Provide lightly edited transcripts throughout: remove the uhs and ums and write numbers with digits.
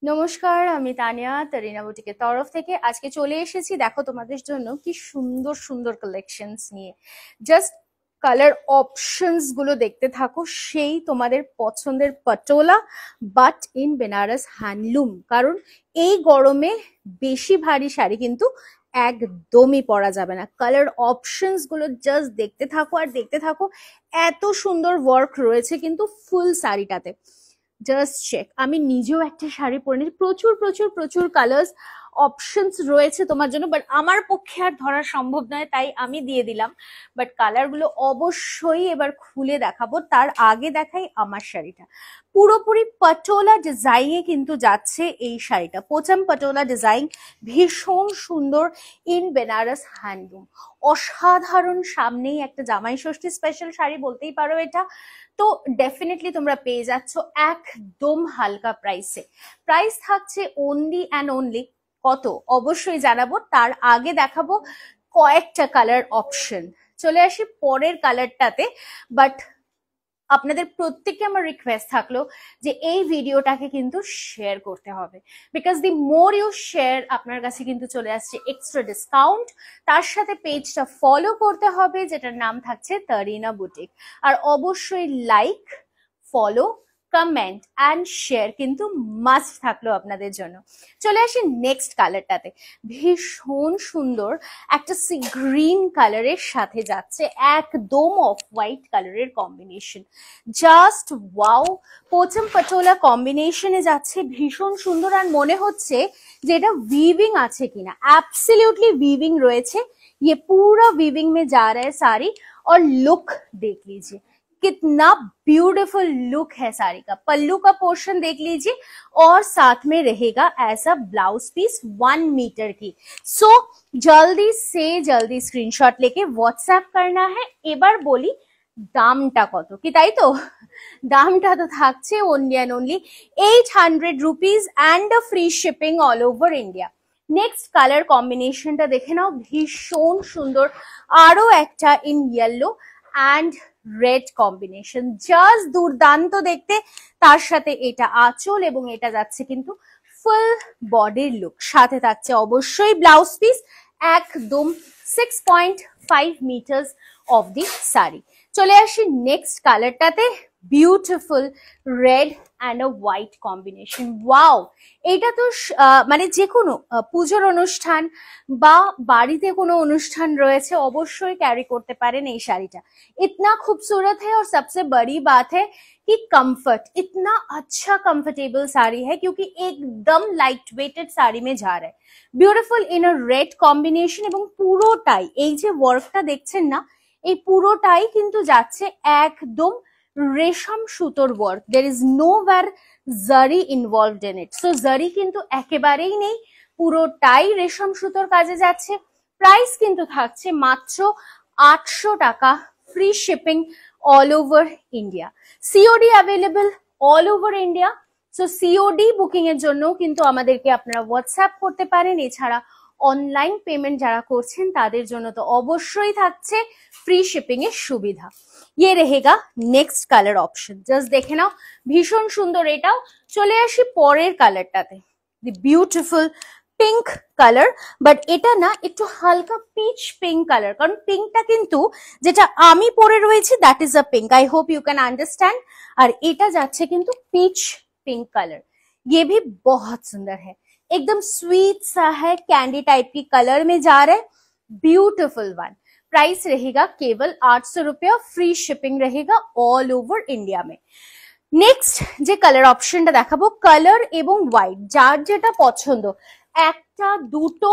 নমস্কার, আমি তানিয়া তারিনা বুটিকের তরফ থেকে আজকে চলে এসেছি। দেখো তোমাদের জন্য কি সুন্দর সুন্দর কালেকশনস নিয়ে। জাস্ট কালার অপশনস গুলো দেখতে থাকো, সেই তোমাদের পছন্দের patola but in Benaras handloom. কারণ এই গরমে বেশি ভারী শাড়ি কিন্তু একদমই পরা যাবে না। কালার অপশনস গুলো জাস্ট দেখতে থাকো আর দেখতে থাকো। এত সুন্দর ওয়ার্ক রয়েছে কিন্তু ফুল শাড়িটাতে। জাস্ট চেক, আমি নিজেও একটা শাড়ি পরে নিয়েছি। প্রচুর প্রচুর প্রচুর কালার্স অপশনস রয়েছে তোমার জন্য, বাট আমার পক্ষে আর ধরা সম্ভব নয়, তাই আমি দিয়ে দিলাম। বাট কালারগুলো অবশ্যই এবার খুলে দেখাবো। তার আগে দেখাই আমার শাড়িটা। পুরোপুরি পটোলা ডিজাইনে কিন্তু যাচ্ছে এই শাড়িটা। পোচাম পটোলা ডিজাইন, ভীষণ সুন্দর, ইন বেনারস হ্যান্ডলুম। অসাধারণ। সামনেই একটা জামাই ষষ্ঠী স্পেশাল শাড়ি বলতেই পারো এটা। তো ডেফিনেটলি তোমরা পেয়ে যাচ্ছ একদম হালকা প্রাইসে। প্রাইস থাকছে অনলি অ্যান্ড অনলি কত অবশ্যই জানাবো। তার আগে দেখাবো কয়েকটা কালার অপশন। চলে আসি পরের কালারটাতে। বাট আপনাদের প্রত্যেককে আমার রিকোয়েস্ট থাকলো যে এই ভিডিওটাকে কিন্তু শেয়ার করতে হবে, because the more you share আপনার কাছে কিন্তু চলে আসছে এক্সট্রা ডিসকাউন্ট। তার সাথে পেজটা ফলো করতে হবে, যেটার নাম থাকছে তারিনা বুটিক। আর অবশ্যই like, follow, comment and share কিন্তু মাস্ট থাকলো আপনাদের জন্য। চলে আসি নেক্সট কালারটাতে। ভীষণ সুন্দর একটা সি গ্রিন কালারের সাথে যাচ্ছে একদম অফ হোয়াইট কালারের কম্বিনেশন। Just wow. পোচম পটোলা কম্বিনেশনে যাচ্ছে, ভীষণ সুন্দর। আর মনে হচ্ছে যে এটা वीविंग আছে কিনা। एब्सोल्युटली वीविंग রয়েছে। ये पूरा वीविंग में जा रहा है साड़ी। और लुक देख लीजिए कितना ब्यूटीफुल लुक है साड़ी का। पल्लू का पोर्शन देख लीजिए और साथ में रहेगा ऐसा ब्लाउज पीस 1 मीटर की। सो जल्दी से जल्दी स्क्रीनशॉट लेके व्हाट्सएप करना है। এবার বলি দামটা কত কি, তাই তো? দামটা তো থাকছে only and only 800 rupees and a free shipping all over India। Next colour কম্বিনেশনটা দেখে নাও, ভীষণ সুন্দর। আরো একটা in yellow and red combination, just দুর্দান্ত দেখতে। তার সাথে এটা আঁচল এবং এটা যাচ্ছে কিন্তু ফুল বডির লুক। সাথে থাকছে অবশ্যই ব্লাউজ পিস, একদম 6.5 মিটার্স অফ দি শাড়ি। চলে আসি নেক্সট কালারটাতে। Beautiful red and a white combination. Wow, এটা তো মানে যে কোনো পুজোর অনুষ্ঠান বা বাড়িতে কোনো অনুষ্ঠান রয়েছে অবশ্যই ক্যারি করতে পারেন এই শাড়িটা। इतना खूबसूरत है और सबसे बड़ी बात है कि कंफर्ट, इतना अच्छा कंफर्टेबल साड़ी है क्योंकि एकदम लाइट वेटेड साड़ी में जा रहा है। Beautiful in a red combination এবং পুরোটাই এই যে ওয়ার্কটা দেখছেন না, এই পুরোটাই কিন্তু যাচ্ছে একদম রেশম সুতোর work. There is no wire জারি ইনভলভড ইন ইট। সো জারি কিন্তু একেবারেই নেই, পুরোটাই রেশম সুতোর কাজে যাচ্ছে। প্রাইস কিন্তু থাকছে মাত্র 800 টাকা, free shipping all over India. COD available all over India. So COD booking এর জন্য কিন্তু আমাদেরকে আপনারা হোয়াটসঅ্যাপ করতে পারেন। এছাড়া অনলাইন পেমেন্ট যারা করছেন তাদের জন্য তো অবশ্যই থাকছে ফ্রি শিপিং এর সুবিধা। ये रहेगा নেক্সট কালার অপশন। জাস্ট দেখে নাও, ভীষণ সুন্দর এটাও। চলে আসি পরের কালারটাতে। The beautiful pink colour, but এটা না একটু হালকা পিচ পিঙ্ক কালার। কারণ পিঙ্কটা কিন্তু যেটা আমি পরে রয়েছি that is a pink. I hope you can understand. আর এটা যাচ্ছে কিন্তু পিচ पिंक कलर। ये भी बहुत सुंदर है, एकदम स्वीट सा है, कैंडी टाइप की कलर में जा रहा है। Beautiful one. प्राइस रहेगा केवल 800 रुपये, फ्री शिपिंग रहेगा ऑल ओवर इंडिया में। নেক্সট যে কালার অপশনটা দেখাবো, কালার এবং হোয়াইট, যার যেটা পছন্দ, একটা দুটো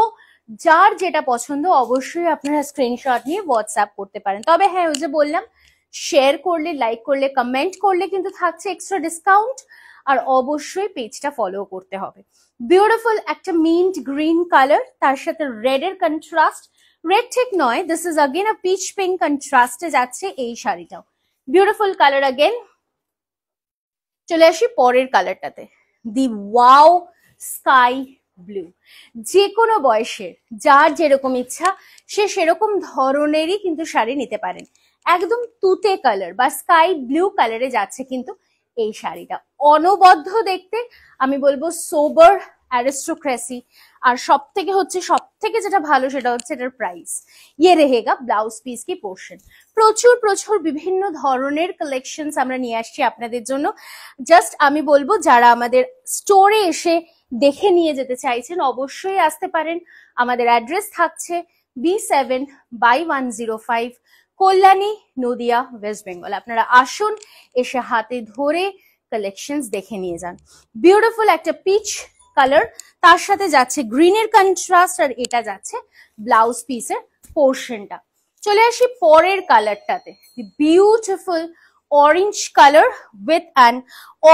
যার যেটা পছন্দ অবশ্যই আপনারা স্ক্রিনশট নিয়ে হোয়াটসঅ্যাপ করতে পারেন। তবে হ্যাঁ, ওই যে বললাম, শেয়ার করলে, লাইক করলে, কমেন্ট করলে কিন্তু থাকছে এক্সট্রা ডিসকাউন্ট। আর অবশ্যই পেজটা ফলো করতে হবে। বিউটিফুল একটা মিন্ট গ্রিন কালার, তার সাথে রেড এর কন্ট্রাস্ট। রেড ঠিক নয়, this is again a peach pink কন্ট্রাস্টে যাচ্ছে এই শাড়িটাও। Beautiful colour again. চলে আসি পরের কালারটাতে। The wow sky blue. যে কোনো বয়সের যার যেরকম ইচ্ছা সে সেরকম ধরনেরই কিন্তু শাড়ি নিতে পারেন। একদম তুতে কালার বা স্কাই ব্লু কালারে যাচ্ছে কিন্তু এই শাড়িটা অনবদ্য দেখতে, আমি বলবো সোবার অ্যারিস্টোক্রেসি। আর সব থেকে যেটা ভালো সেটা হচ্ছে এটার প্রাইস। ইয়ে রেহেগা ব্লাউজ পিস কি পোর্শন। প্রচুর প্রচুর বিভিন্ন ধরনের কালেকশনস আমরা নিয়ে আসছি আপনাদের জন্য। জাস্ট আমি বলবো যারা আমাদের স্টোরে এসে দেখে নিয়ে যেতে চাইছেন অবশ্যই আসতে পারেন। আমাদের অ্যাড্রেস থাকছে B7/105 কল্যাণী, নদিয়া, ওয়েস্ট বেঙ্গল। আপনারা আসুন, এসে হাতে ধরে কালেকশনস দেখে নিয়ে যান। বিউটিফুল একটা পিচ কালার, তার সাথে যাচ্ছে গ্রিনের কন্ট্রাস্ট, আর এটা যাচ্ছে ব্লাউজ পিসের পোর্শনটা। চলে আসি পরের কালারটাতে, beautiful orange colour with an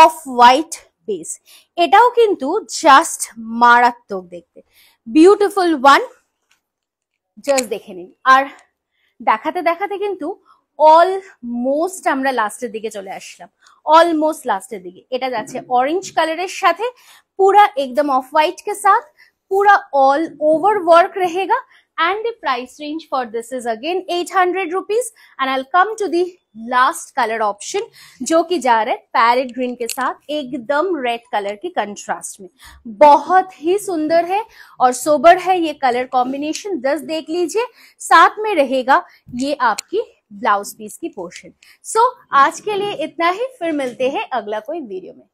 off white base. এটাও কিন্তু জাস্ট মারাত্মক দেখতে, বিউটিফুল ওয়ান। জাস্ট দেখে নিন। আর দেখাতে দেখাতে কিন্তু অলমোস্ট আমরা লাস্টের দিকে চলে আসলাম, অলমোস্ট লাস্টের দিকে। এটা যাচ্ছে ऑरेंज कलर साथे, पूरा एकदम ऑफ व्हाइट के साथ, पूरा ऑल ओवर वर्क रहेगा। And the price range for this is again 800 rupees. And I will come to the last colour option, जो कि जा रहा है पैरेट ग्रीन के साथ एकदम रेड कलर की कंट्रास्ट में। बहुत ही सुंदर है और सोबर है ये कलर कॉम्बिनेशन। जस्ट देख लीजिए, साथ में रहेगा ये आपकी ब्लाउज पीस की पोर्शन। सो आज के लिए इतना ही, फिर मिलते हैं अगला कोई वीडियो में।